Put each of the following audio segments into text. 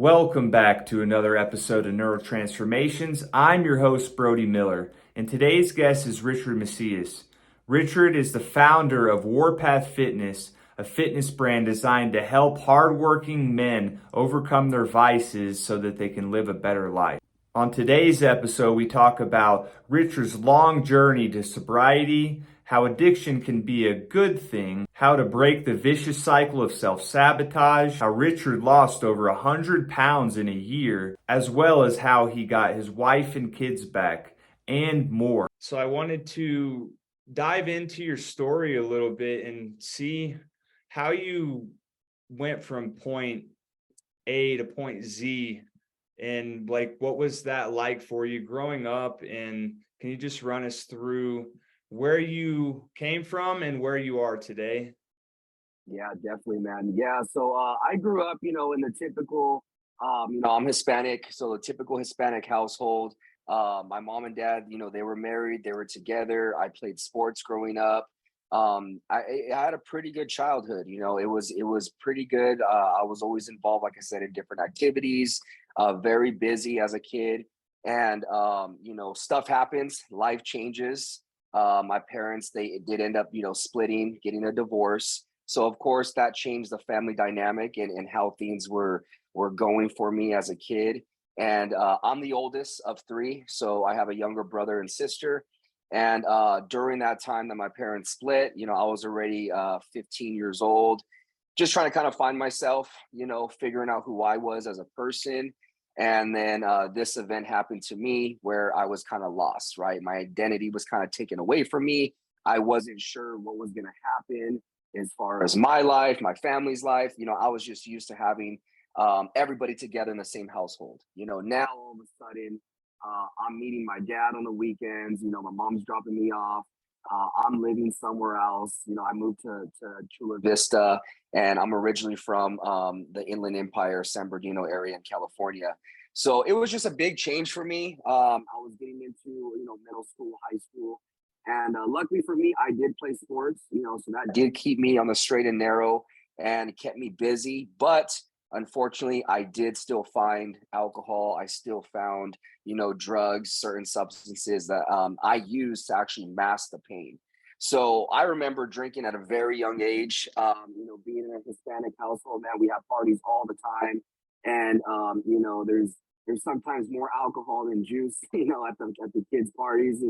Welcome back to another episode of Neurotransformations. I'm your host, Brody Miller, and today's guest is Richard Macias. Richard is the founder of Warpath Fitness, a fitness brand designed to help hardworking men overcome their vices so that they can live a better life. On today's episode, we talk about Richard's long journey to sobriety, how addiction can be a good thing, how to break the vicious cycle of self-sabotage, how Richard lost over 100 pounds in a year, as well as how he got his wife and kids back, and more. So I wanted to dive into your story a little bit and see how you went from point A to point Z, and like what was that like for you growing up, and can you just run us through where you came from and where you are today? Yeah, definitely, man. Yeah, so I grew up, in the typical, I'm Hispanic, so the typical Hispanic household. My mom and dad, they were married, they were together. I played sports growing up. I had a pretty good childhood. It was pretty good. I was always involved, like I said, in different activities. Very busy as a kid, and stuff happens, life changes. My parents, they did end up, splitting, getting a divorce. So of course that changed the family dynamic and how things were going for me as a kid. And I'm the oldest of three, so I have a younger brother and sister. And during that time that my parents split, I was already 15 years old, just trying to kind of find myself, figuring out who I was as a person. And then this event happened to me where I was kind of lost, right? My identity was kind of taken away from me. I wasn't sure what was going to happen as far as my life, my family's life. I was just used to having everybody together in the same household. Now all of a sudden, I'm meeting my dad on the weekends. My mom's dropping me off. I'm living somewhere else. I moved to Chula Vista, and I'm originally from the Inland Empire, San Bernardino area in California. So it was just a big change for me. I was getting into, middle school, high school. And luckily for me, I did play sports, so that did keep me on the straight and narrow and kept me busy. But unfortunately, I did still find alcohol. I still found, drugs, certain substances that I used to actually mask the pain. So I remember drinking at a very young age. Being in a Hispanic household, man, we have parties all the time, and there's sometimes more alcohol than juice, at the kids' parties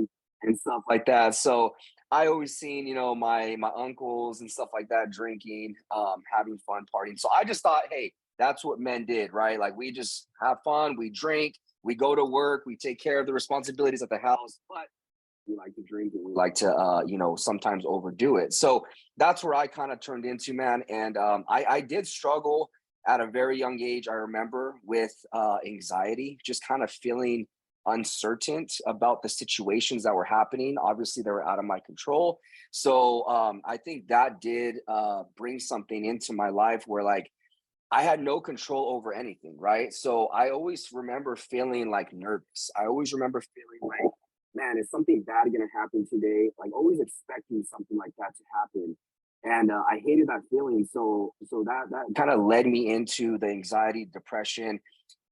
and stuff like that. So I always seen, my uncles and stuff like that drinking, having fun partying. So I just thought, hey, that's what men did, right? Like we just have fun, we drink, we go to work, we take care of the responsibilities at the house, but we like to drink and we like to sometimes overdo it. So that's where I kind of turned into, man. And I did struggle at a very young age. I remember with anxiety, just kind of feeling uncertain about the situations that were happening. Obviously, they were out of my control. So I think that did bring something into my life where like I had no control over anything, right? So I always remember feeling like nervous. I always remember feeling like, man, is something bad going to happen today? Like always expecting something like that to happen. And I hated that feeling. So that kind of led me into the anxiety, depression,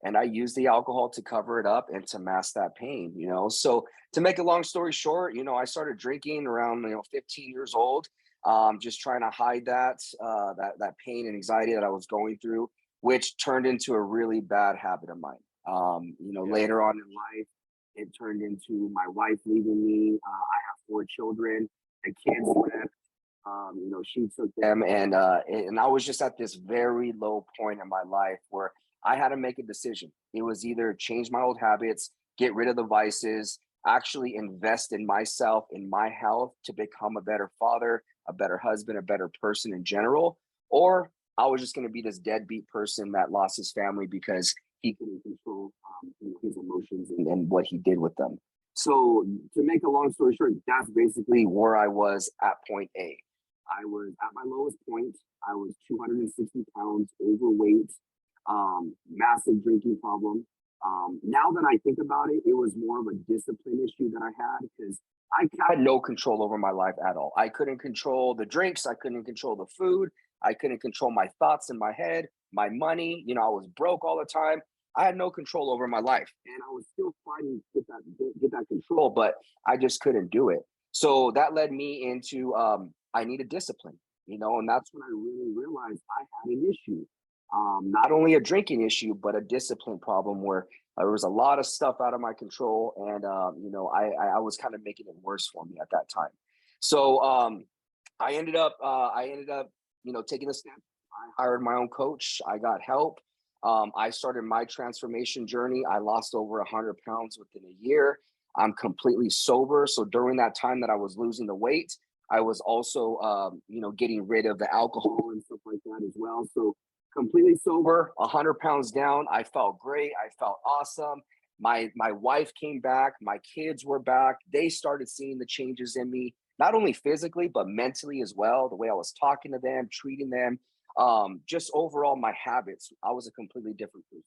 and I used the alcohol to cover it up and to mask that pain. So to make a long story short, I started drinking around 15 years old, just trying to hide that pain and anxiety that I was going through, which turned into a really bad habit of mine. Yeah. Later on in life, it turned into my wife leaving me. I have four children. The kids left. She took them, and I was just at this very low point in my life where I had to make a decision. It was either change my old habits, get rid of the vices, actually invest in myself, in my health to become a better father, a better husband, a better person in general, or I was just going to be this deadbeat person that lost his family because he couldn't control his emotions and what he did with them. So to make a long story short, that's basically where I was at point A. I was at my lowest point. I was 260 pounds overweight, massive drinking problem. Now that I think about it, it was more of a discipline issue that I had because I had no control over my life at all. I couldn't control the drinks. I couldn't control the food. I couldn't control my thoughts in my head. my money. I was broke all the time. I had no control over my life, and I was still fighting to get that control, but I just couldn't do it. So that led me into I needed discipline, and that's when I really realized I had an issue, not only a drinking issue, but a discipline problem where there was a lot of stuff out of my control, and I was kind of making it worse for me at that time. So I ended up taking a step. I hired my own coach. I got help. I started my transformation journey. I lost over 100 pounds within a year. I'm completely sober. So during that time that I was losing the weight, I was also, getting rid of the alcohol and stuff like that as well. So completely sober, 100 pounds down. I felt great. I felt awesome. My wife came back. My kids were back. They started seeing the changes in me, not only physically, but mentally as well. The way I was talking to them, treating them, just overall my habits. I was a completely different person.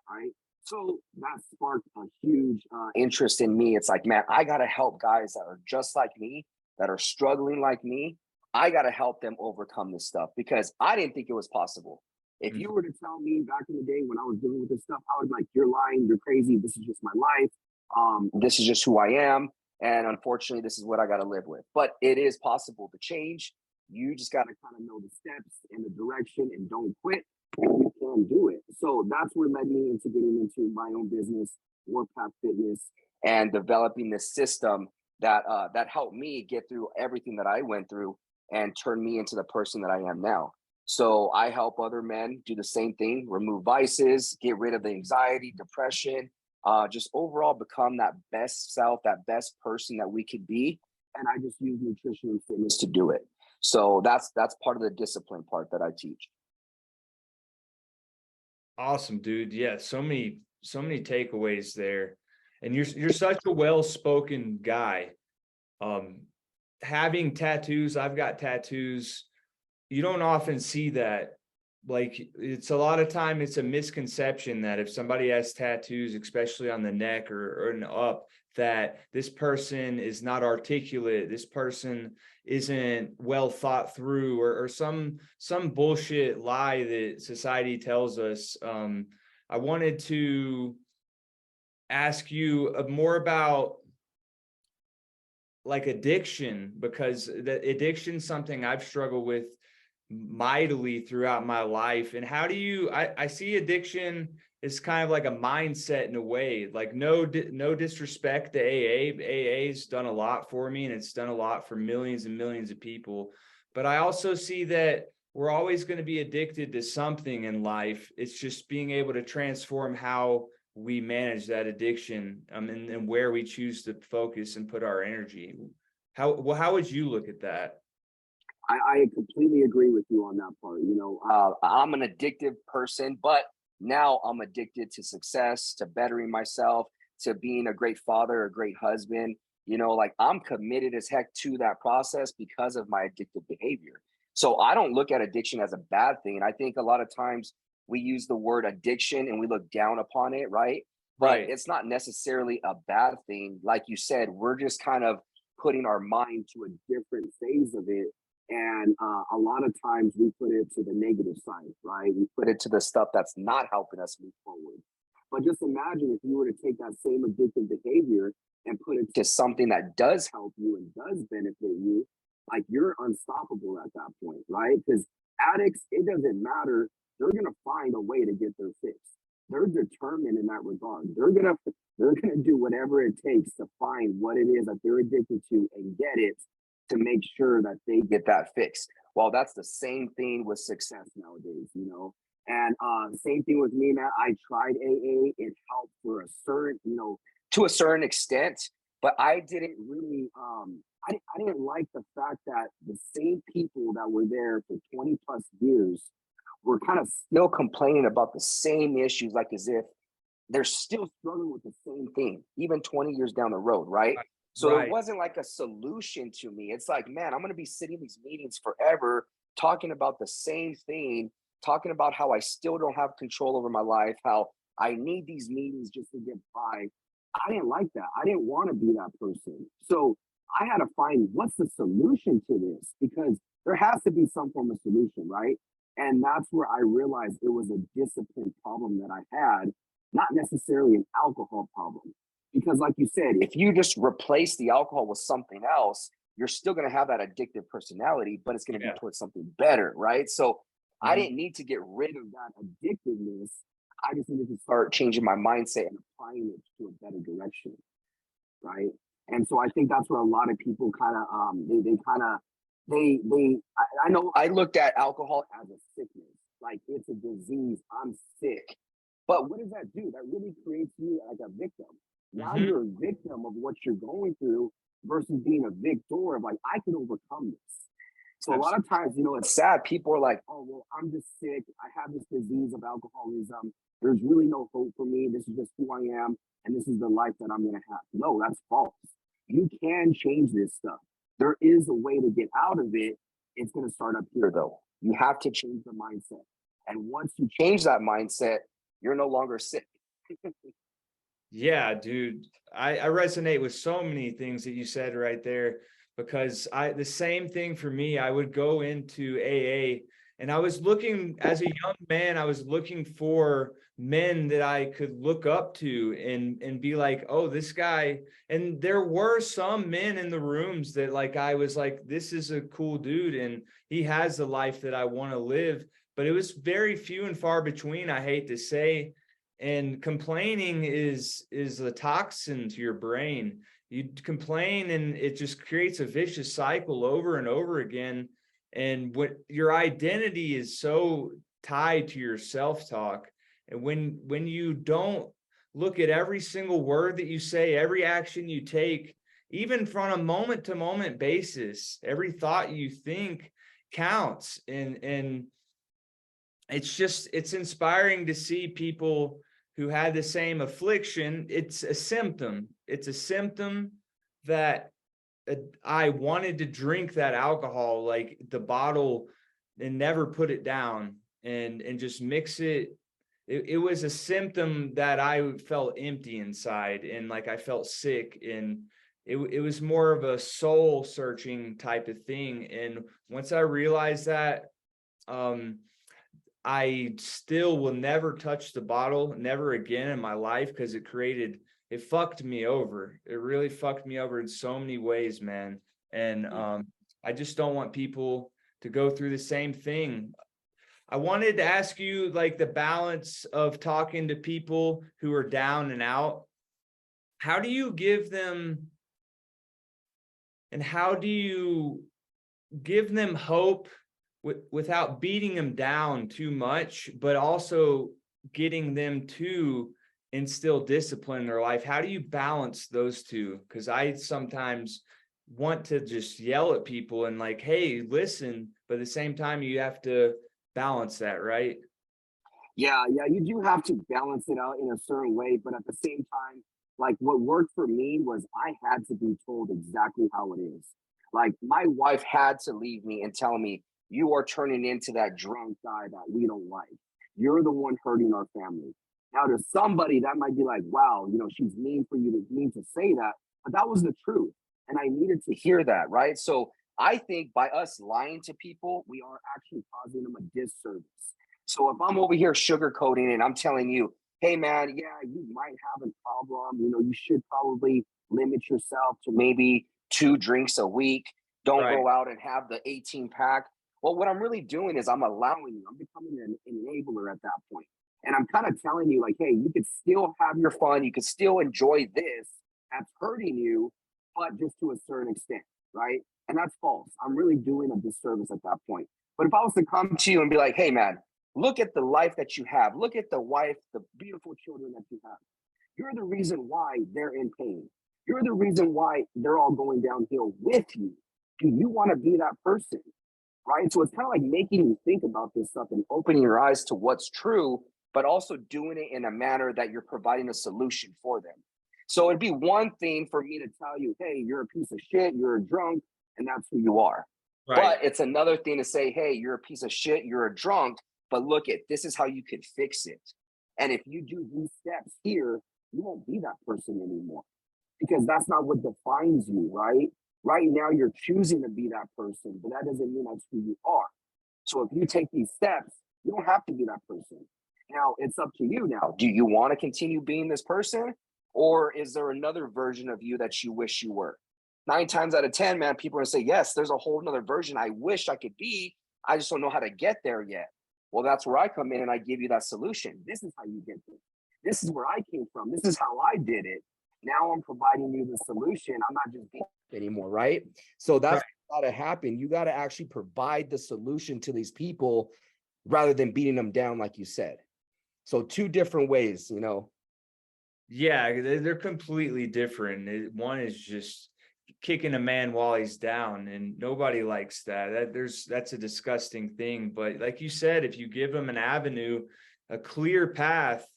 Right. So that sparked a huge interest in me. It's like, man, I got to help guys that are just like me, that are struggling like me. I got to help them overcome this stuff because I didn't think it was possible. If you were to tell me back in the day when I was dealing with this stuff, I was like, you're lying, you're crazy. This is just my life. This is just who I am. And unfortunately, this is what I got to live with. But it is possible to change. You just got to kind of know the steps and the direction and don't quit. And you can do it. So that's what led me into getting into my own business, Warpath Fitness, and developing this system that that helped me get through everything that I went through and turn me into the person that I am now. So I help other men do the same thing, remove vices, get rid of the anxiety, depression, just overall become that best self, that best person that we could be. And I just use nutrition and fitness to do it. So that's part of the discipline part that I teach. Awesome, dude. Yeah, so many takeaways there. And you're such a well-spoken guy. Having tattoos, I've got tattoos. You don't often see that. Like, it's a lot of time it's a misconception that if somebody has tattoos, especially on the neck or an up, that this person is not articulate, this person isn't well thought through, or some bullshit lie that society tells us. I wanted to ask you more about like addiction, because the addiction's something I've struggled with mightily throughout my life. And how do you, I see addiction is kind of like a mindset in a way, like no disrespect to AA's done a lot for me, and it's done a lot for millions and millions of people. But I also see that we're always going to be addicted to something in life. It's just being able to transform how we manage that addiction, and where we choose to focus and put our energy. How would you look at that? I completely agree with you on that part. I'm an addictive person, but now I'm addicted to success, to bettering myself, to being a great father, a great husband. Like I'm committed as heck to that process because of my addictive behavior. So I don't look at addiction as a bad thing. I think a lot of times we use the word addiction and we look down upon it, right? But Right. it's not necessarily a bad thing. Like you said, we're just kind of putting our mind to a different phase of it. And a lot of times we put it to the negative side, right? We put it to the stuff that's not helping us move forward. But just imagine if you were to take that same addictive behavior and put it to something that does help you and does benefit you, like you're unstoppable at that point, right? Because addicts, it doesn't matter. They're gonna find a way to get their fix. They're determined in that regard. They're gonna do whatever it takes to find what it is that they're addicted to and get it to make sure that they get that fix. Well, that's the same thing with success nowadays. And same thing with me, man. I tried AA. It helped for a certain, to a certain extent, but I didn't really, I didn't like the fact that the same people that were there for 20 plus years were kind of still complaining about the same issues, like as if they're still struggling with the same thing, even 20 years down the road, right? So there Right. wasn't like a solution to me. It's like, man, I'm going to be sitting in these meetings forever talking about the same thing, talking about how I still don't have control over my life, how I need these meetings just to get by. I didn't like that. I didn't want to be that person. So I had to find what's the solution to this because there has to be some form of solution, right? And that's where I realized it was a discipline problem that I had, not necessarily an alcohol problem. Because, like you said, if you just replace the alcohol with something else, you're still going to have that addictive personality, but it's going to be Yeah. towards something better, right? So I Mhm. didn't need to get rid of that addictiveness. I just needed to start changing my mindset and applying it to a better direction, right? And so I think that's where a lot of people kind of they kind of I know I looked at alcohol as a sickness, like it's a disease. I'm sick, but what does that do? That really creates you like a victim. Now Mhm. you're a victim of what you're going through versus being a victor of like I can overcome this. So a lot of times, it's sad. People are like, "Oh, well, I'm just sick. I have this disease of alcoholism. There's really no hope for me. This is just who I am, and this is the life that I'm going to have." No, that's false. You can change this stuff. There is a way to get out of it. It's going to start up here, though. You have to change the mindset. And once you change that mindset, you're no longer sick. Yeah, dude. I resonate with so many things that you said right there because the same thing for me. I would go into AA and I was looking as a young man, I was looking for men that I could look up to and be like, oh, this guy. And there were some men in the rooms that like I was like, this is a cool dude and he has the life that I want to live. But it was very few and far between, I hate to say. And complaining is a toxin to your brain. You complain and it just creates a vicious cycle over and over again. And what your identity is so tied to your self-talk. And when you don't look at every single word that you say, every action you take, even from a moment to moment basis, every thought you think counts. And it's inspiring to see people who had the same affliction. It's a symptom. It's a symptom that I wanted to drink that alcohol, like the bottle, and never put it down and just mix it. It was a symptom that I felt empty inside and like I felt sick, and it was more of a soul searching type of thing. And once I realized that, um, I still will never touch the bottle, never again in my life, because it fucked me over. It really fucked me over in so many ways, man. And I just don't want people to go through the same thing. I wanted to ask you like the balance of talking to people who are down and out. How do you give them and how do you give them hope without beating them down too much, but also getting them to instill discipline in their life? How do you balance those two? Because I sometimes want to just yell at people and like, hey, listen, but at the same time, you have to balance that, right? Yeah, you do have to balance it out in a certain way, but at the same time, like what worked for me was I had to be told exactly how it is. Like my wife had to leave me and tell me, "You are turning into that drunk guy that we don't like. You're the one hurting our family." Now, to somebody that might be like, "Wow, she's mean to say that," but that was the truth, and I needed to hear that, right? So I think by us lying to people, we are actually causing them a disservice. So if I'm over here sugarcoating and I'm telling you, "Hey man, yeah, you might have a problem. You should probably limit yourself to maybe 2 drinks a week. Don't Right. go out and have the 18 pack." Well, what I'm really doing is I'm allowing you, I'm becoming an enabler at that point. And I'm kind of telling you, like, hey, you could still have your fun, you could still enjoy this that's hurting you, but just to a certain extent, right? And that's false. I'm really doing a disservice at that point. But if I was to come to you and be like, "Hey man, look at the life that you have. Look at the wife, the beautiful children that you have. You're the reason why they're in pain. You're the reason why they're all going downhill with you. Do you want to be that person?" Right? So it's kind of like making you think about this stuff and opening your eyes to what's true, but also doing it in a manner that you're providing a solution for them. So it'd be one thing for me to tell you, "Hey, you're a piece of shit, you're a drunk, and that's who you are." Right. But it's another thing to say, "Hey, you're a piece of shit, you're a drunk, but look at this is how you could fix it. And if you do these steps here, you won't be that person anymore because that's not what defines you, right? Right now, you're choosing to be that person, but that doesn't mean that's who you are." So if you take these steps, you don't have to be that person. Now it's up to you now. Do you want to continue being this person? Or is there another version of you that you wish you were? 9 times out of 10, man, people are gonna say, yes, there's a whole nother version I wish I could be. I just don't know how to get there yet. Well, that's where I come in and I give you that solution. This is how you get there. This is where I came from. This is how I did it. Now I'm providing you the solution. I'm not just being anymore, right? So that's got to happen. You got to actually provide the solution to these people rather than beating them down, like you said. So two different ways, Yeah, they're completely different. One is just kicking a man while he's down, and nobody likes that. That's a disgusting thing. But like you said, if you give them an avenue, a clear path,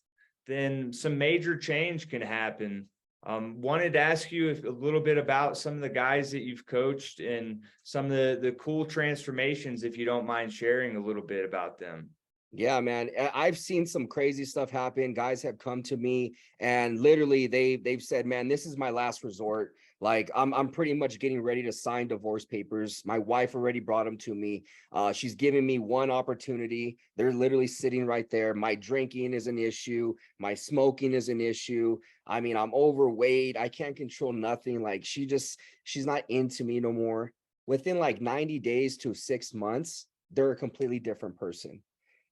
then some major change can happen. Wanted to ask you a little bit about some of the guys that you've coached and some of the cool transformations, if you don't mind sharing a little bit about them. Yeah, man. I've seen some crazy stuff happen. Guys have come to me and literally they've said, man, this is my last resort. Like I'm pretty much getting ready to sign divorce papers. My wife already brought them to me. She's giving me one opportunity. They're literally sitting right there. My drinking is an issue. My smoking is an issue. I mean, I'm overweight. I can't control nothing. Like she's not into me no more. Within like 90 days to 6 months, they're a completely different person.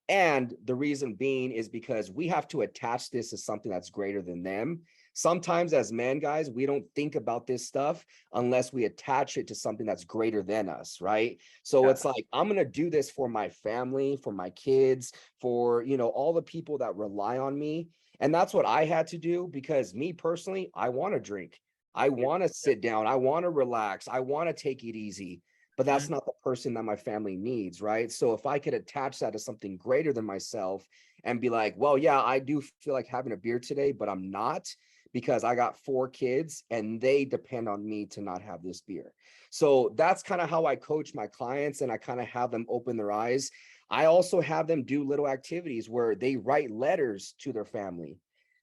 And the reason being is because we have to attach this as something that's greater than them. Sometimes as men, guys, we don't think about this stuff unless we attach it to something that's greater than us, right? So it's like, I'm going to do this for my family, for my kids, for, all the people that rely on me. And that's what I had to do because me personally, I want to drink. I want to sit down. I want to relax. I want to take it easy. But that's not the person that my family needs, right? So if I could attach that to something greater than myself and be like, well, yeah, I do feel like having a beer today, but I'm not because I got 4 kids and they depend on me to not have this beer. So that's kind of how I coach my clients and I kind of have them open their eyes. I also have them do little activities where they write letters to their family,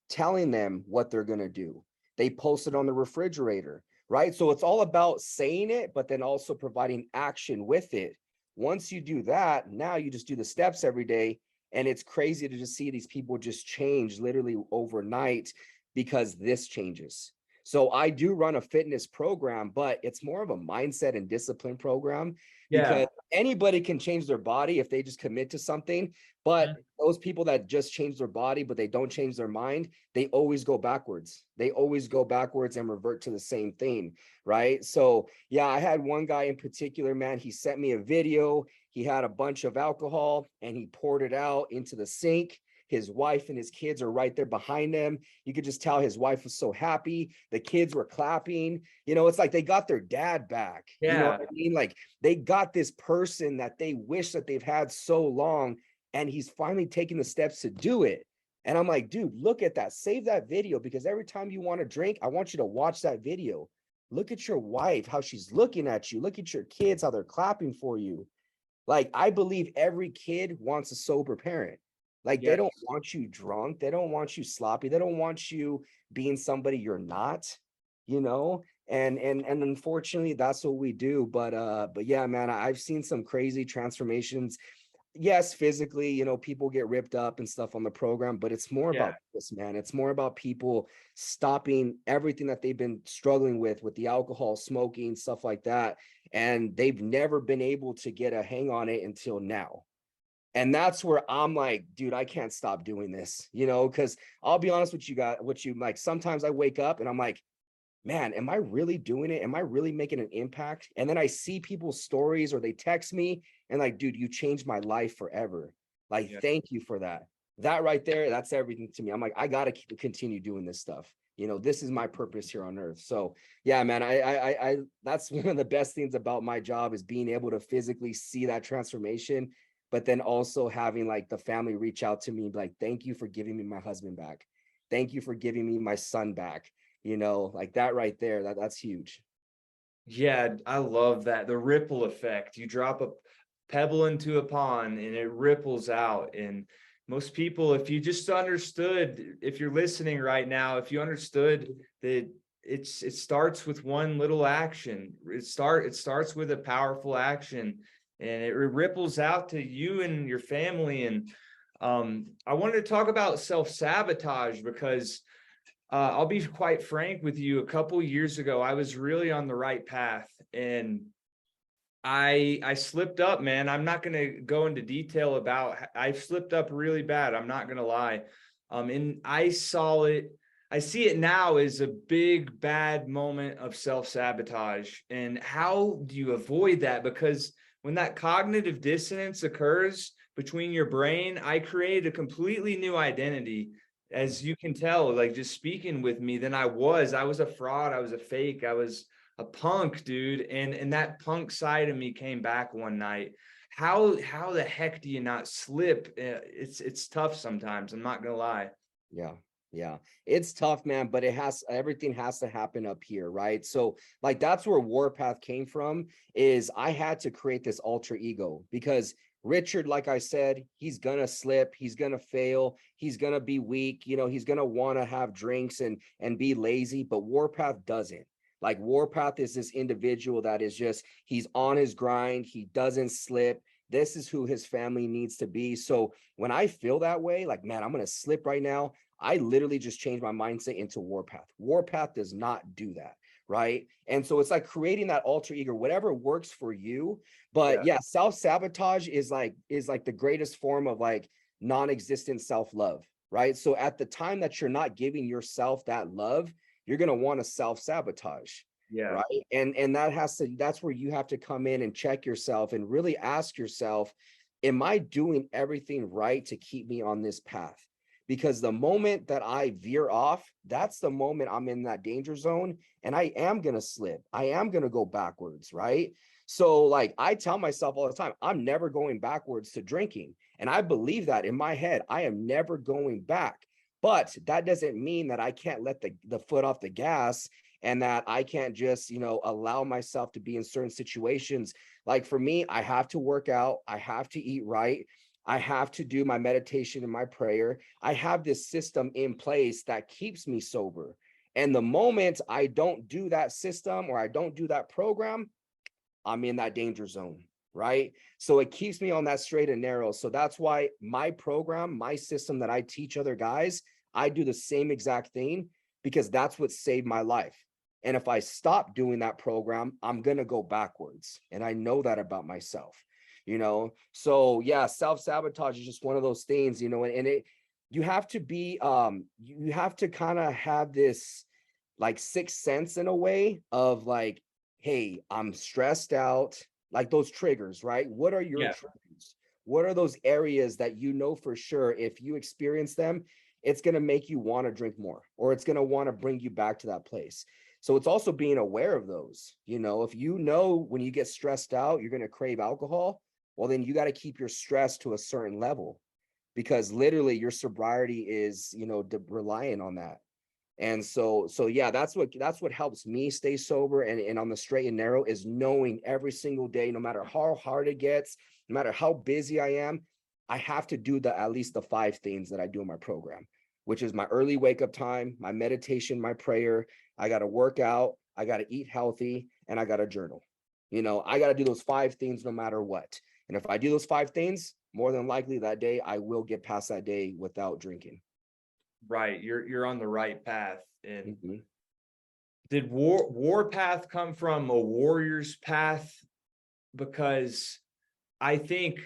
telling them what they're going to do. They post it on the refrigerator. Right. So it's all about saying it, but then also providing action with it. Once you do that, now you just do the steps every day. And it's crazy to just see these people just change literally overnight because this changes. So I do run a fitness program, but it's more of a mindset and discipline program because anybody can change their body if they just commit to something. But those people that just change their body, but they don't change their mind, they always go backwards. They always go backwards and revert to the same thing, right? So yeah, I had one guy in particular, man, he sent me a video. He had a bunch of alcohol and he poured it out into the sink. His wife and his kids are right there behind him. You could just tell his wife was so happy. The kids were clapping. It's like they got their dad back. You know what I mean? Like they got this person that they wish that they've had so long, and he's finally taking the steps to do it. And I'm like, dude, look at that. Save that video because every time you want to drink, I want you to watch that video. Look at your wife, how she's looking at you. Look at your kids, how they're clapping for you. Like, I believe every kid wants a sober parent. Like, they don't want you drunk. They don't want you sloppy. They don't want you being somebody you're not, and unfortunately that's what we do. But yeah, man, I've seen some crazy transformations. Yes, physically, people get ripped up and stuff on the program, but it's more about this, man. It's more about people stopping everything that they've been struggling with the alcohol, smoking, stuff like that. And they've never been able to get a hang on it until now. And that's where I'm like, dude, I can't stop doing this, because I'll be honest with you guys, like, sometimes I wake up and I'm like, man, am I really doing it? Am I really making an impact? And then I see people's stories or they text me and like, dude, you changed my life forever. Like, thank you for that. That right there, that's everything to me. I'm like, I got to continue doing this stuff. This is my purpose here on earth. So yeah, man, I that's one of the best things about my job is being able to physically see that transformation, but then also having like the family reach out to me, like, thank you for giving me my husband back. Thank you for giving me my son back. Like that right there, that's huge. Yeah, I love that. The ripple effect. You drop a pebble into a pond and it ripples out. And most people, if you just understood, if you're listening right now, if you understood that it starts with one little action, it starts with a powerful action. and it ripples out to you and your family. And I wanted to talk about self-sabotage because I'll be quite frank with you. A couple years ago, I was really on the right path, and I slipped up, man. I'm not going to go into detail about. I slipped up really bad. I'm not going to lie. And I see it now as a big bad moment of self-sabotage. And how do you avoid that? Because when that cognitive dissonance occurs between your brain, I created a completely new identity. As you can tell, like just speaking with me, than I was a fraud. I was a fake. I was a punk, dude. And that punk side of me came back one night. How the heck do you not slip? It's tough sometimes. I'm not gonna lie. Yeah. Yeah. It's tough, man, but everything has to happen up here, right? So like that's where Warpath came from, is I had to create this alter ego because Richard, like I said, he's gonna slip, he's gonna fail, he's gonna be weak, he's gonna want to have drinks and be lazy, but Warpath doesn't. Like Warpath is this individual that is just, he's on his grind, he doesn't slip. This is who his family needs to be. So when I feel that way, like, man, I'm gonna slip right now, I literally just changed my mindset into Warpath. Warpath does not do that, right? And so it's like creating that alter ego, whatever works for you. But yeah, self-sabotage is like the greatest form of like non-existent self-love, right? So at the time that you're not giving yourself that love, you're gonna want to self-sabotage. Yeah. Right. And that's where you have to come in and check yourself and really ask yourself, am I doing everything right to keep me on this path? Because the moment that I veer off, that's the moment I'm in that danger zone and I am going to slip. I am going to go backwards. Right. So like I tell myself all the time, I'm never going backwards to drinking. And I believe that in my head, I am never going back. But that doesn't mean that I can't let the foot off the gas and that I can't just, allow myself to be in certain situations. Like for me, I have to work out. I have to eat right. I have to do my meditation and my prayer. I have this system in place that keeps me sober. And the moment I don't do that system or I don't do that program, I'm in that danger zone, right? So it keeps me on that straight and narrow. So that's why my program, my system that I teach other guys, I do the same exact thing because that's what saved my life. And if I stop doing that program, I'm going to go backwards. And I know that about myself, So yeah, self-sabotage is just one of those things, and you have to be, you have to kind of have this like sixth sense in a way of like, hey, I'm stressed out, like those triggers, right? What are your triggers? What are those areas that for sure, if you experience them, it's going to make you want to drink more, or it's going to want to bring you back to that place. So it's also being aware of those, if when you get stressed out, you're going to crave alcohol, well, then you got to keep your stress to a certain level because literally your sobriety is, relying on that. And so yeah, that's what helps me stay sober and on the straight and narrow is knowing every single day, no matter how hard it gets, no matter how busy I am, I have to do at least the 5 things that I do in my program, which is my early wake up time, my meditation, my prayer. I got to work out, I got to eat healthy, and I got to journal. I got to do those 5 things no matter what. And if I do those 5 things, more than likely that day, I will get past that day without drinking. Right. You're on the right path. And Mm-hmm. did Warpath come from a warrior's path? Because I think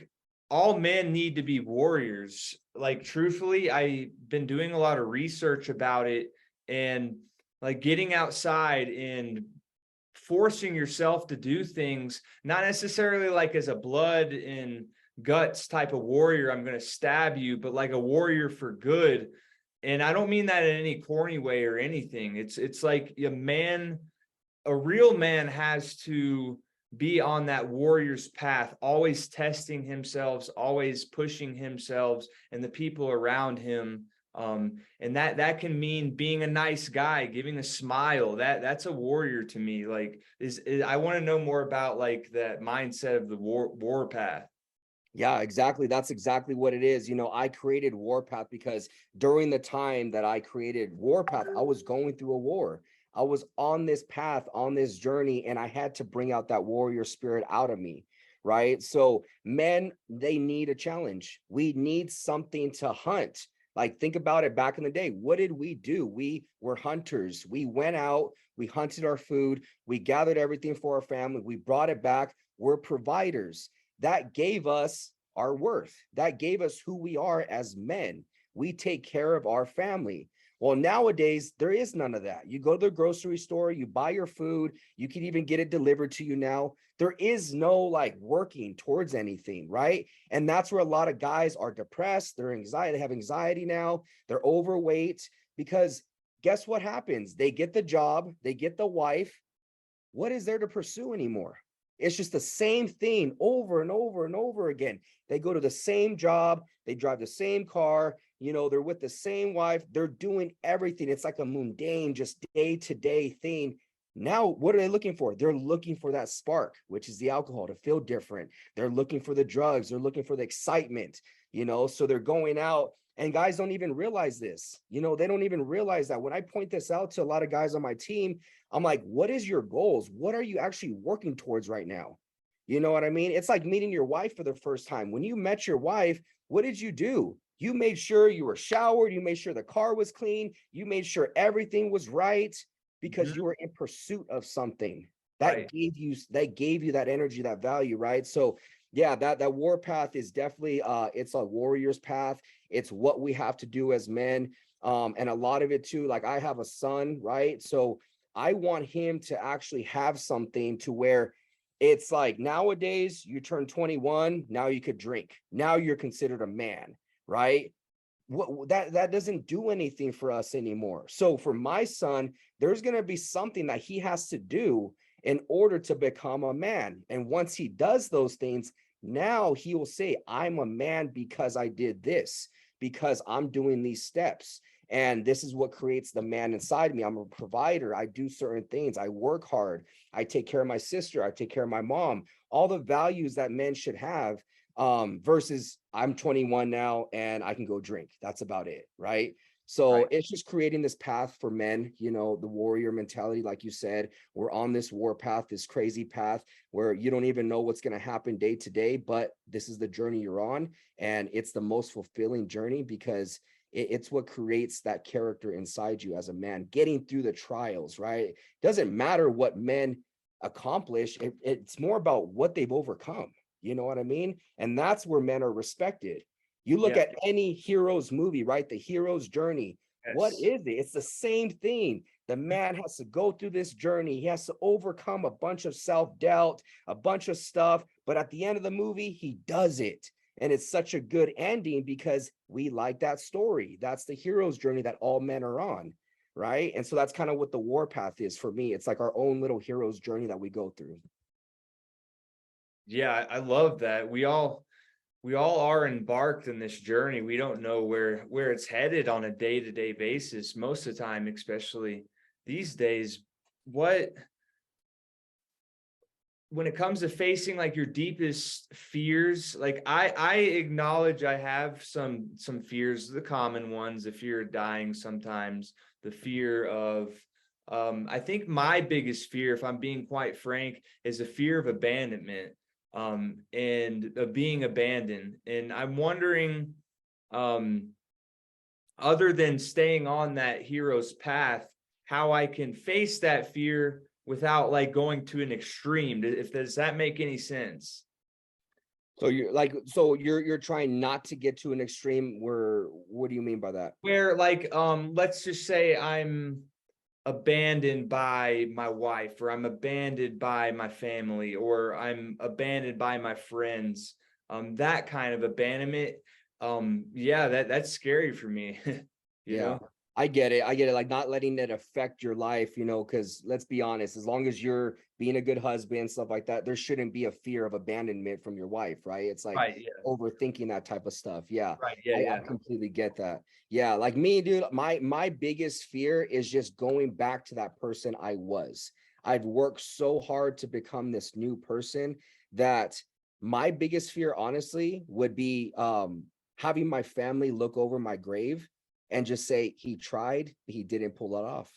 all men need to be warriors. Like truthfully, I've been doing a lot of research about it, and like getting outside and forcing yourself to do things, not necessarily like as a blood and guts type of warrior, I'm going to stab you, but like a warrior for good. And I don't mean that in any corny way or anything. It's like a real man has to be on that warrior's path, always testing himself, always pushing himself and the people around him. And that can mean being a nice guy, giving a smile. That's a warrior to me. Like I want to know more about like that mindset of the warpath. Yeah, exactly. That's exactly what it is. I created Warpath because during the time that I created Warpath, I was going through a war. I was on this path, on this journey, and I had to bring out that warrior spirit out of me, right? So men, they need a challenge. We need something to hunt. Like, think about it. Back in the day, what did we do? We were hunters. We went out, we hunted our food, we gathered everything for our family, we brought it back. We're providers. That gave us our worth. That gave us who we are as men. We take care of our family. Well, nowadays, there is none of that. You go to the grocery store, you buy your food, you can even get it delivered to you now. There is no like working towards anything, right? And that's where a lot of guys are depressed. They're anxiety, they have anxiety now, they're overweight, because guess what happens? They get the job, they get the wife. What is there to pursue anymore? It's just the same thing over and over and over again. They go to the same job, they drive the same car, they're with the same wife, they're doing everything. It's like a mundane, just day-to-day thing. Now, what are they looking for? They're looking for that spark, which is the alcohol, to feel different. They're looking for the drugs, they're looking for the excitement, so they're going out. And guys don't even realize this. They don't even realize that. When I point this out to a lot of guys on my team, I'm like, what is your goals? What are you actually working towards right now? You know what I mean? It's like meeting your wife for the first time. When you met your wife, what did you do? You made sure you were showered. You made sure the car was clean. You made sure everything was right, because you were in pursuit of something that gave you that energy, that value, right? So yeah, that warpath is definitely it's a warrior's path. It's what we have to do as men. And a lot of it too, like, I have a son, right? So I want him to actually have something to where it's like, nowadays you turn 21, now you could drink. Now you're considered a man, right? That doesn't do anything for us anymore. So for my son, there's going to be something that he has to do in order to become a man. And once he does those things, now he will say, I'm a man because I did this, because I'm doing these steps. And this is what creates the man inside me. I'm a provider. I do certain things. I work hard. I take care of my sister. I take care of my mom. All the values that men should have, versus I'm 21 now and I can go drink. That's about it, right? So it's just creating this path for men, the warrior mentality. Like you said, we're on this war path, this crazy path where you don't even know what's going to happen day to day, but this is the journey you're on. And it's the most fulfilling journey, because it's what creates that character inside you as a man, getting through the trials, right? Doesn't matter what men accomplish. It's more about what they've overcome. You know what I mean? And that's where men are respected. You look at any hero's movie, right? The hero's journey. What is it? It's the same thing. The man has to go through this journey. He has to overcome a bunch of self-doubt, a bunch of stuff. But at the end of the movie, he does it. And it's such a good ending because we like that story. That's the hero's journey that all men are on, right? And so that's kind of what the warpath is for me. It's like our own little hero's journey that we go through. Yeah, I love that. We all are embarked in this journey. We don't know where it's headed on a day-to-day basis most of the time, especially these days. When it comes to facing like your deepest fears, like I acknowledge I have some fears, the common ones, the fear of dying sometimes, the fear of I think my biggest fear, if I'm being quite frank, is the fear of abandonment, and of being abandoned. And I'm wondering, other than staying on that hero's path, how I can face that fear without like going to an extreme. Does that make any sense? So you're trying not to get to an extreme where, what do you mean by that? Where like, let's just say I'm abandoned by my wife, or I'm abandoned by my family, or I'm abandoned by my friends. That kind of abandonment. Yeah, that's scary for me. you Yeah, know? I get it. I get it. Like, not letting it affect your life, because let's be honest, as long as you're being a good husband, stuff like that, there shouldn't be a fear of abandonment from your wife, right? It's like Right, yeah. overthinking that type of stuff. Yeah. Right, yeah. I completely get that. Yeah, like me, dude, my biggest fear is just going back to that person I was. I've worked so hard to become this new person that my biggest fear, honestly, would be having my family look over my grave and just say, he tried, he didn't pull it off.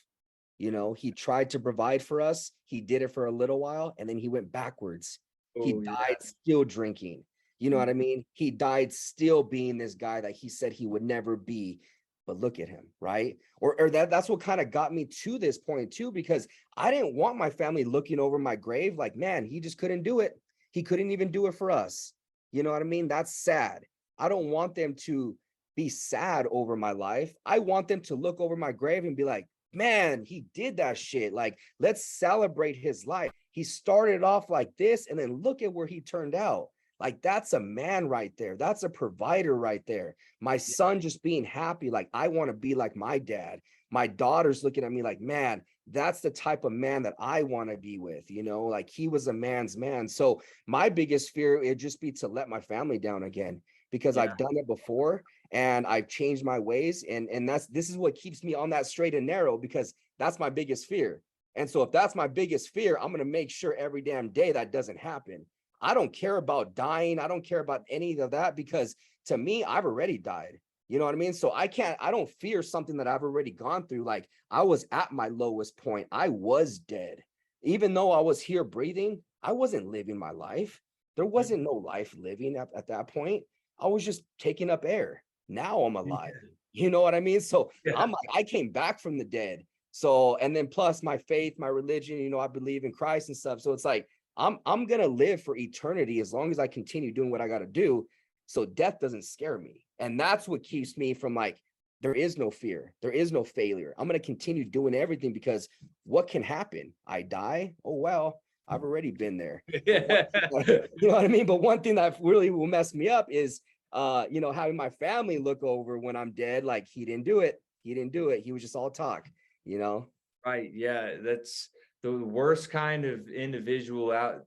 He tried to provide for us. He did it for a little while, and then he went backwards. He Oh, yeah. died still drinking. You know what I mean? He died still being this guy that he said he would never be. But look at him, right? Or that's what kind of got me to this point too, because I didn't want my family looking over my grave like, man, he just couldn't do it. He couldn't even do it for us. You know what I mean? That's sad. I don't want them to be sad over my life. I want them to look over my grave and be like, man, he did that shit. Like, let's celebrate his life. He started off like this, and then look at where he turned out. Like, that's a man right there. That's a provider right there. My son just being happy. Like, I want to be like my dad. My daughter's looking at me like, man, that's the type of man that I want to be with, you know, like he was a man's man. So my biggest fear would just be to let my family down again, because Yeah. I've done it before and I've changed my ways. And this is what keeps me on that straight and narrow, because that's my biggest fear. And so if that's my biggest fear, I'm going to make sure every damn day that doesn't happen. I don't care about dying. I don't care about any of that, because to me, I've already died. You know what I mean? So I don't fear something that I've already gone through. Like, I was at my lowest point. I was dead. Even though I was here breathing, I wasn't living my life. There wasn't no life living at that point. I was just taking up air. Now I'm alive. You know what I mean? So Yeah. I came back from the dead. So, and then plus my faith, my religion, you know, I believe in Christ and stuff. So it's like, I'm gonna live for eternity as long as I continue doing what I got to do. So death doesn't scare me. And that's what keeps me from like, there is no fear. There is no failure. I'm going to continue doing everything, because what can happen? I die. Oh, well, I've already been there. Yeah. You know what I mean? But one thing that really will mess me up is, you know, having my family look over when I'm dead. Like, he didn't do it. He didn't do it. He was just all talk, you know? Right. Yeah. That's the worst kind of individual out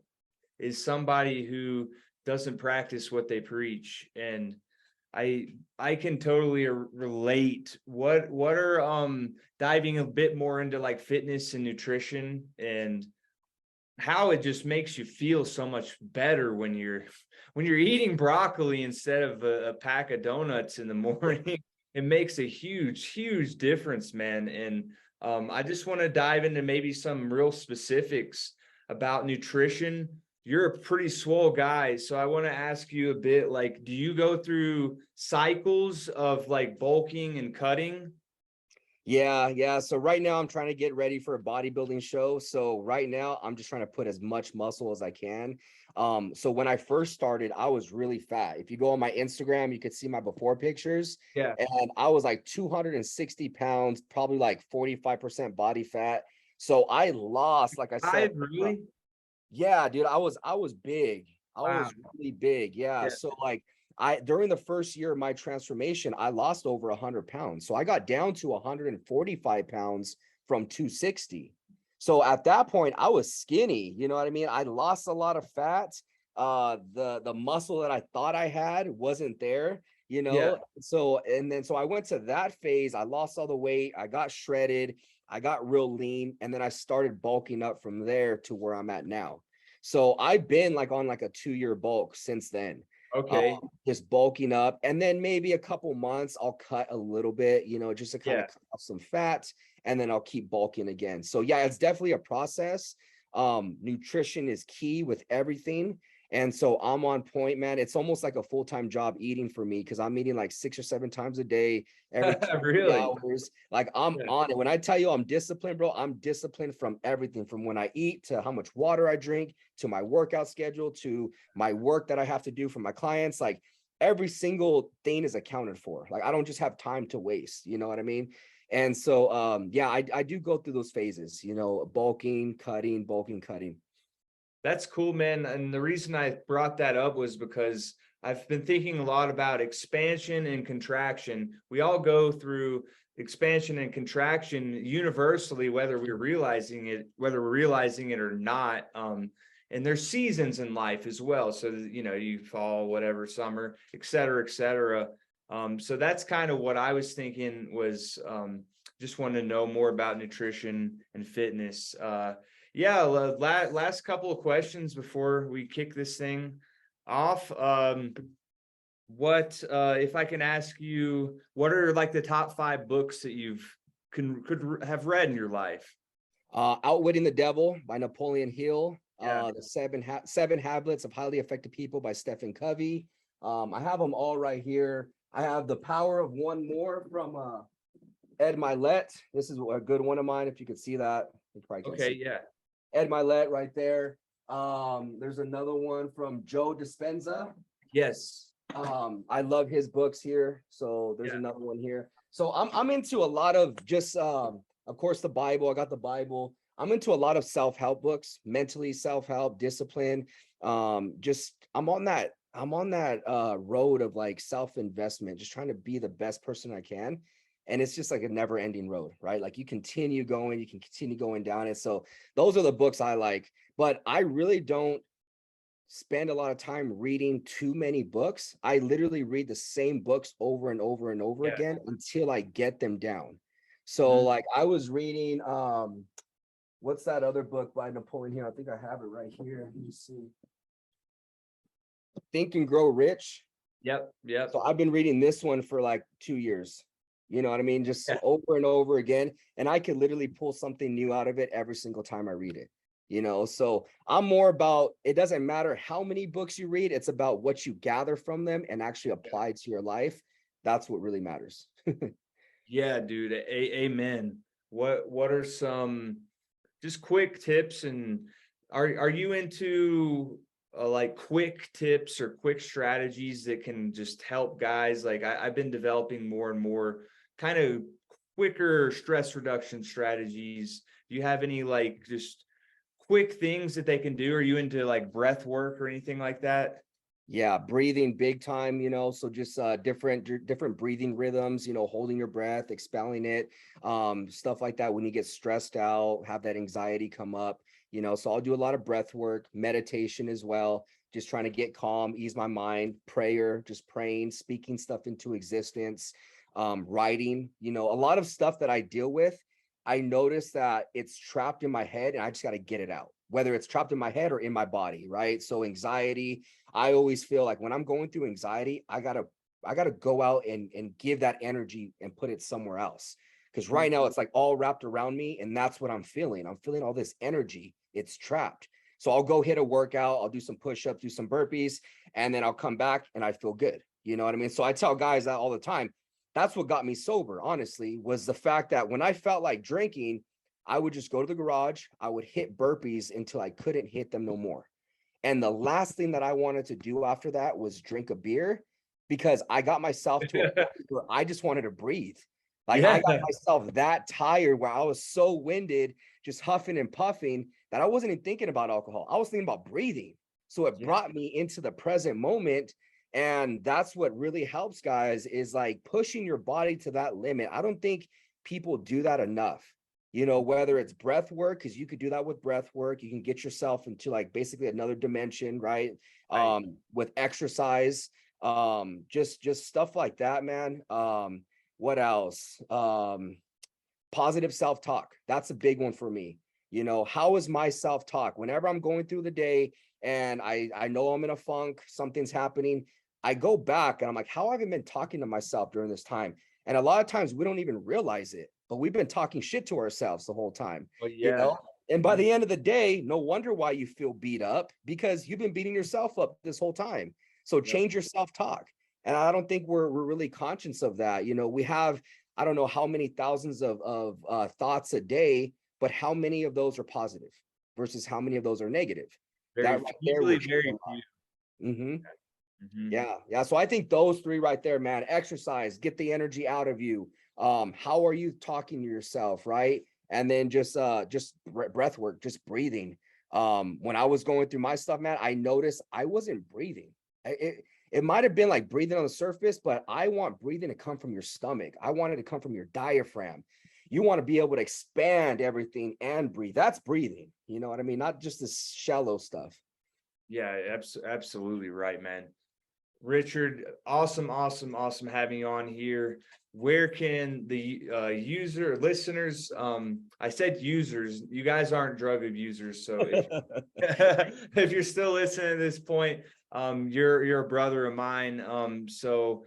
is somebody who doesn't practice what they preach. And I can totally relate. What are diving a bit more into like fitness and nutrition, and how it just makes you feel so much better when you're eating broccoli instead of a pack of donuts in the morning. It makes a huge difference, man. And I just want to dive into maybe some real specifics about nutrition. You're a pretty swole guy, so I want to ask you a bit, like, do you go through cycles of like bulking and cutting? Yeah. So right now I'm trying to get ready for a bodybuilding show. So right now I'm just trying to put as much muscle as I can. So when I first started, I was really fat. If you go on my Instagram, you could see my before pictures. Yeah. And I was like 260 pounds, probably like 45% body fat. So I lost, like I said, Really? yeah, dude, I was big. I Wow. was really big. Yeah. Yeah. So like during the first year of my transformation, I lost over 100 pounds. So I got down to 145 pounds from 260. So at that point, I was skinny. You know what I mean? I lost a lot of fat. The muscle that I thought I had wasn't there, you Yeah. know. So so I went to that phase. I lost all the weight, I got shredded, I got real lean, and then I started bulking up from there to where I'm at now. So I've been like on like a 2-year bulk since then. Okay. Just bulking up, and then maybe a couple months I'll cut a little bit, you know, just to kind Yeah. of cut off some fat, and then I'll keep bulking again. So yeah, it's definitely a process. Nutrition is key with everything. And so I'm on point, man. It's almost like a full-time job eating for me, because I'm eating like 6 or 7 times a day, every 2 Really? hours. Like, I'm Yeah. on it. When I tell you I'm disciplined, bro, I'm disciplined from everything, from when I eat to how much water I drink to my workout schedule to my work that I have to do for my clients. Like, every single thing is accounted for. Like, I don't just have time to waste, you know what I mean? And so yeah, I do go through those phases, you know, bulking, cutting. That's cool, man. And the reason I brought that up was because I've been thinking a lot about expansion and contraction. We all go through expansion and contraction universally, whether we're realizing it or not. And there's seasons in life as well. So, you know, you fall, whatever, summer, et cetera, et cetera. So that's kind of what I was thinking was just wanted to know more about nutrition and fitness. Yeah, last couple of questions before we kick this thing off. What if I can ask you, what are like the top 5 books that could have read in your life? Outwitting the Devil by Napoleon Hill. The seven Habits of Highly Effective People by Stephen Covey. I have them all right here. I have The Power of One More from Ed Milet. This is a good one of mine. If you could see that, you probably can't see. Yeah. Ed Milet right there. There's another one from Joe Dispenza. Yes. I love his books here. So there's another one here. So I'm into a lot of just of course the Bible. I got the Bible. I'm into a lot of self-help books, mentally self-help, discipline. Just I'm on that road of like self-investment, just trying to be the best person I can. And it's just like a never-ending road, right? Like you continue going, you can continue going down it. So those are the books I like, but I really don't spend a lot of time reading too many books. I literally read the same books over and over and over again until I get them down. So like I was reading, what's that other book by Napoleon Hill? I think I have it right here. Let me see. Think and Grow Rich. Yep. So I've been reading this one for like 2 years. You know what I mean? Just over and over again. And I could literally pull something new out of it every single time I read it. You know, so I'm more about, it doesn't matter how many books you read, it's about what you gather from them and actually apply to your life. That's what really matters. Yeah, dude. Amen. What are some just quick tips, and are you into like quick tips or quick strategies that can just help guys? Like I've been developing more and more kind of quicker stress reduction strategies. Do you have any like just quick things that they can do? Are you into like breath work or anything like that? Yeah, breathing big time, you know, so just different breathing rhythms, you know, holding your breath, expelling it, stuff like that. When you get stressed out, have that anxiety come up, you know, so I'll do a lot of breath work, meditation as well, just trying to get calm, ease my mind, prayer, just praying, speaking stuff into existence, writing, you know, a lot of stuff that I deal with. I notice that it's trapped in my head and I just got to get it out, whether it's trapped in my head or in my body, right? So anxiety, I always feel like when I'm going through anxiety, I gotta go out and give that energy and put it somewhere else. Because right now it's like all wrapped around me, and that's what I'm feeling. I'm feeling all this energy. It's trapped. So I'll go hit a workout, I'll do some push-ups, do some burpees, and then I'll come back and I feel good. You know what I mean? So I tell guys that all the time. That's what got me sober, honestly, was the fact that when I felt like drinking, I would just go to the garage, I would hit burpees until I couldn't hit them no more. And the last thing that I wanted to do after that was drink a beer, because I got myself to a point where I just wanted to breathe. Like I got myself that tired where I was so winded, just huffing and puffing, that I wasn't even thinking about alcohol. I was thinking about breathing. So it brought me into the present moment. And that's what really helps guys, is like pushing your body to that limit. I don't think people do that enough. You know, whether it's breath work, because you could do that with breath work, you can get yourself into like basically another dimension, right? With exercise, just stuff like that, man. What else? Positive self-talk. That's a big one for me. You know, how is my self-talk? Whenever I'm going through the day and I know I'm in a funk, something's happening, I go back and I'm like, how have I been talking to myself during this time? And a lot of times we don't even realize it, but we've been talking shit to ourselves the whole time, you know? And by the end of the day, no wonder why you feel beat up, because you've been beating yourself up this whole time. So change your self-talk. And I don't think we're really conscious of that. You know, we have, I don't know how many thousands of thoughts a day, but how many of those are positive versus how many of those are negative? Very few. Yeah. So I think those three right there, man. Exercise, get the energy out of you. How are you talking to yourself, right? And then just breath work, just breathing. When I was going through my stuff, man, I noticed I wasn't breathing. It might have been like breathing on the surface, but I want breathing to come from your stomach. I want it to come from your diaphragm. You want to be able to expand everything and breathe. That's breathing. You know what I mean? Not just this shallow stuff. Yeah, absolutely right, man. Richard, awesome having you on here. Where can the listeners, I said users, you guys aren't drug abusers, so if you're still listening at this point, you're a brother of mine. So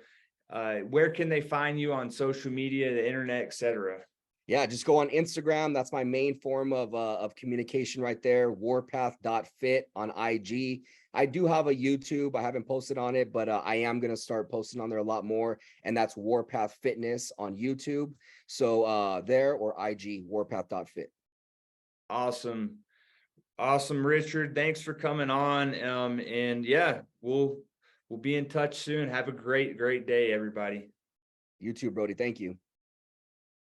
where can they find you on social media, the internet, etc.? Yeah, just go on Instagram. That's my main form of communication right there. Warpath.fit on IG. I do have a YouTube. I haven't posted on it, but I am going to start posting on there a lot more. And that's Warpath Fitness on YouTube. So there, or IG, warpath.fit. Awesome. Awesome, Richard. Thanks for coming on. And yeah, we'll be in touch soon. Have a great day, everybody. You too, Brody. Thank you.